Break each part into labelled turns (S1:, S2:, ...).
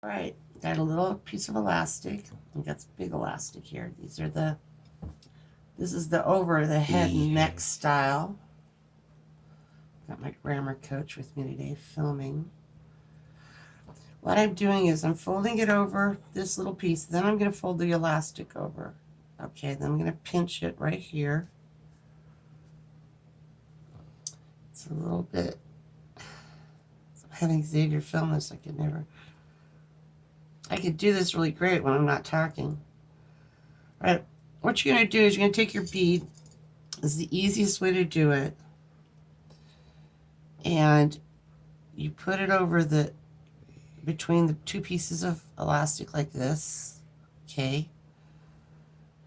S1: All right, got a little piece of elastic. I got some big elastic here. This is the over the head and neck style. Got my grammar coach with me today filming. What I'm doing is I'm folding it over this little piece. Then I'm going to fold the elastic over. Okay, then I'm going to pinch it right here. It's a little bit, I'm having Xavier film this. I could do this really great when I'm not talking. All right, what you're going to do is you're going to take your bead. This is the easiest way to do it. And you put it over between the two pieces of elastic like this. Okay.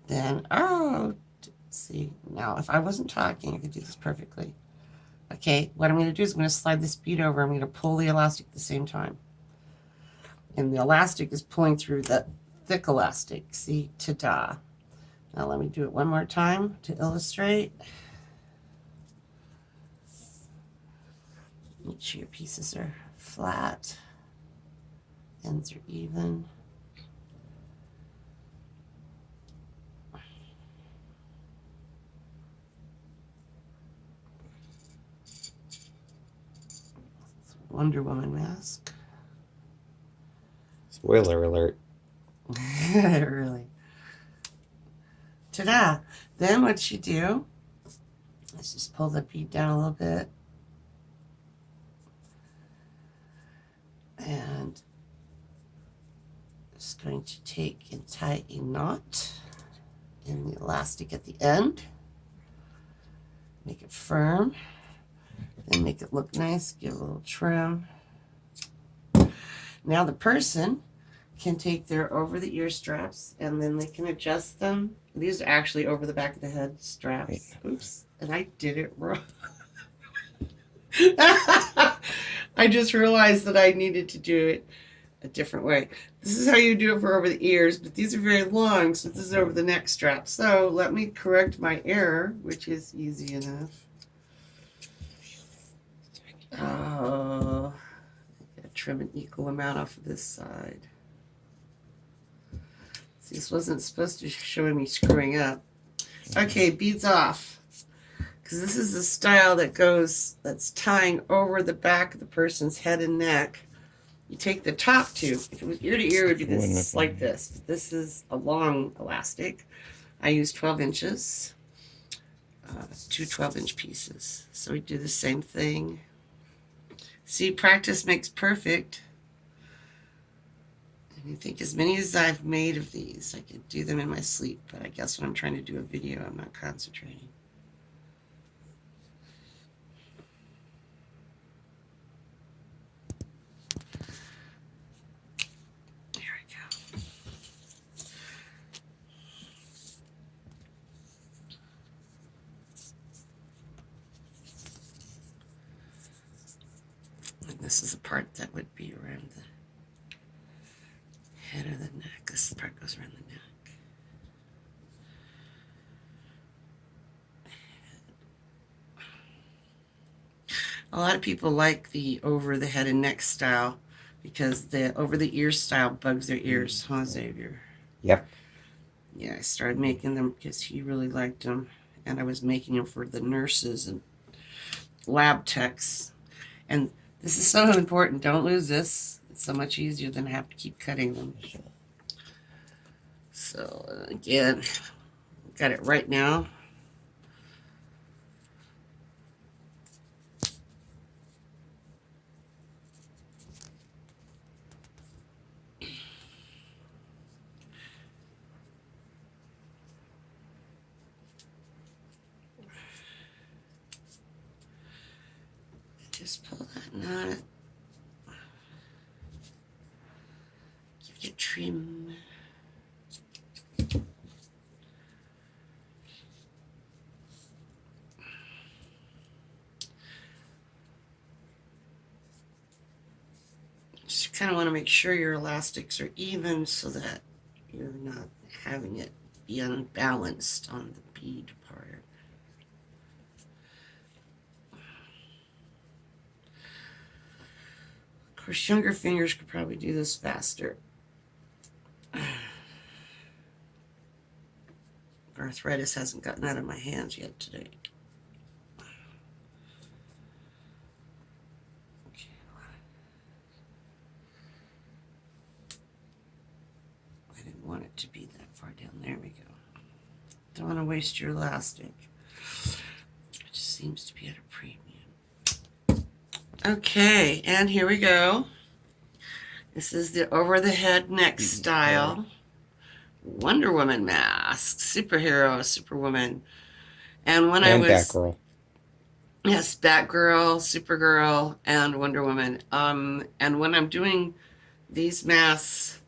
S1: Then, see, now if I wasn't talking, I could do this perfectly. Okay, what I'm going to do is I'm going to slide this bead over. I'm going to pull the elastic at the same time. And the elastic is pulling through the thick elastic. See, ta-da. Now let me do it one more time to illustrate. Make sure your pieces are flat, ends are even. Wonder Woman mask.
S2: Spoiler alert.
S1: Really. Ta-da! Then what you do, let's just pull the bead down a little bit. And just going to take and tie a knot in the elastic at the end. Make it firm. Then make it look nice, give it a little trim. Now the person can take their over the ear straps and then they can adjust them. These are actually over the back of the head straps. Oops, and I did it wrong. I just realized that I needed to do it a different way. This is how you do it for over the ears, but these are very long, so this is over the neck strap. So let me correct my error, which is easy enough. Oh, I gotta trim an equal amount off of this side. See, this wasn't supposed to show me screwing up. Okay, beads off. Because this is the style that's tying over the back of the person's head and neck. You take the top two. If it was ear to ear, it would be this, like this. This is a long elastic. I use 12 inches, two 12-inch pieces. So we do the same thing. See, practice makes perfect. And you think as many as I've made of these, I could do them in my sleep. But I guess when I'm trying to do a video, I'm not concentrating. And this is the part that would be around the head of the neck. This part goes around the neck. A lot of people like the over the head and neck style because the over the ear style bugs their ears, huh, Xavier?
S2: Yep.
S1: Yeah, I started making them because he really liked them, and I was making them for the nurses and lab techs. And this is so important. Don't lose this. It's so much easier than have to keep cutting them. So again, got it right now. Just pull that knot. Give it a trim. Just kind of want to make sure your elastics are even so that you're not having it be unbalanced on the bead part. Of Of course, younger fingers could probably do this faster. Arthritis hasn't gotten out of my hands yet today. Okay. I didn't want it to be that far down. There we go. Don't want to waste your elastic. It just seems to be at a premium. Okay, and here we go. This is the over-the-head neck style. Wonder Woman mask, superhero, superwoman. And when I was
S2: Batgirl.
S1: Yes, Batgirl, Supergirl, and Wonder Woman. And when I'm doing these masks,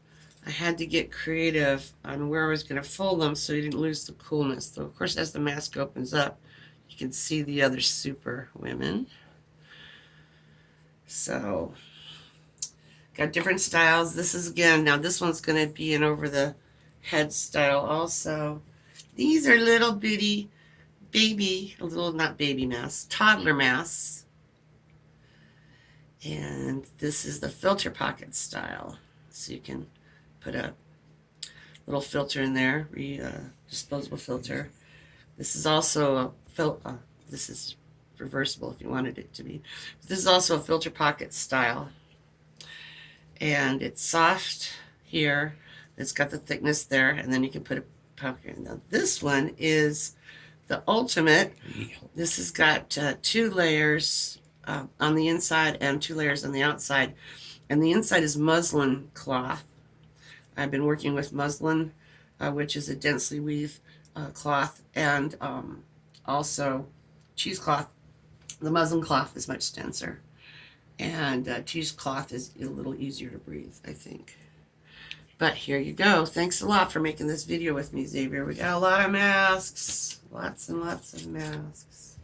S1: I had to get creative on where I was going to fold them so you didn't lose the coolness. So, of course, as the mask opens up, you can see the other super women. So, got different styles. This is, again, now this one's going to be an over-the-head style also. These are little bitty baby, not baby masks, toddler masks. And this is the filter pocket style. So you can put a little filter in there, disposable filter. This is also a this is reversible if you wanted it to be. This is also a filter pocket style. And it's soft here. It's got the thickness there, and then you can put a pocket in. Now this one is the ultimate. This has got 2 layers on the inside and 2 layers on the outside. And the inside is muslin cloth. I've been working with muslin, which is a densely weave cloth, and also cheesecloth. The muslin cloth is much denser. And cheesecloth is a little easier to breathe, I think. But here you go. Thanks a lot for making this video with me, Xavier. We got a lot of masks. Lots and lots of masks.